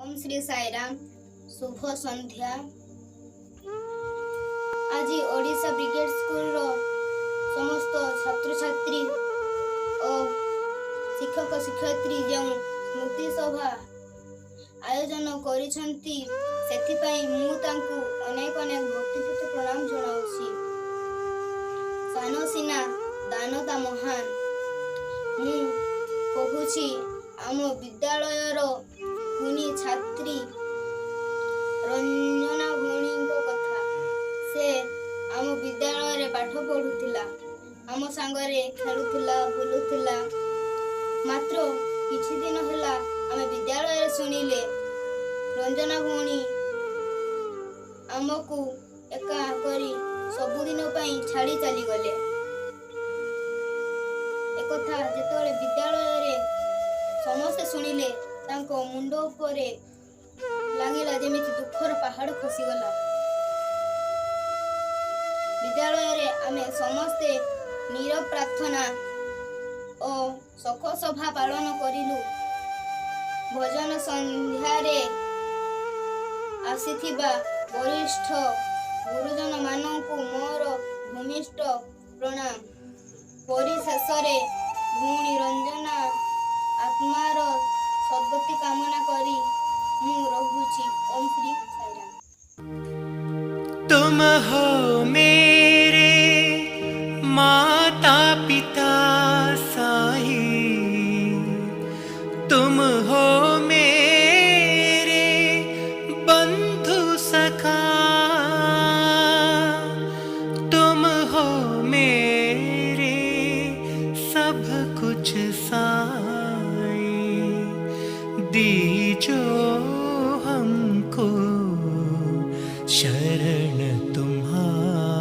ओम श्री साईराम शुभ संध्या। आज Odisha brigade school रो समस्त छात्र छात्री और शिक्षक शिक्षयित्री जो स्मृति सभा आयोजन करिसंती सेथिपाई मु तांकु अनेक अनेक भक्तिपूत प्रणाम जणाउछि। सानो सिना दानता महान मु कहुछि आम विद्यालयर गुणी छात्री रंजना भौणी कथा। से आम विद्यालय पाठ पढ़ुला, आम सांगरे खेलुला बुलुला। मात्र किछि दिन होला आम विद्यालय सुनिले रंजना भौणी आमको एका करी सबुदिन पई छाड़ी चली गले। एकथा जेतोले विद्यालय समस्ते सुनिले तांको मुंड उपरे लागिला जेमिति दुखर पहाड़ खसीगला। विद्यालय रे आमे समस्ते नीरव प्रार्थना और शोक सभा पालन करिलु। भजन संध्या रे आसीथिबा वरिष्ठ गुरुजन माननकु मोर भूमिष्ठ प्रणाम। परिशेष रे भौणी रंजना आत्मार सद्गति कामना करी मु रहुछि। ओम श्री साईराम। तुम हो मेरे माता पिता साई, तुम हो मेरे बंधु सखा, तुम हो मेरे सब कुछ साई। दीजो हमको शरण तुम्हारी,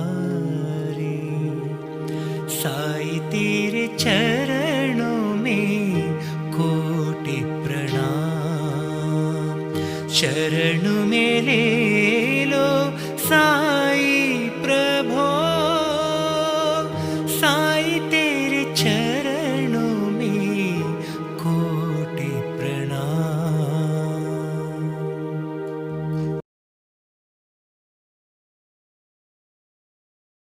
साई तेरे चरणों में कोटि प्रणाम। शरण में ले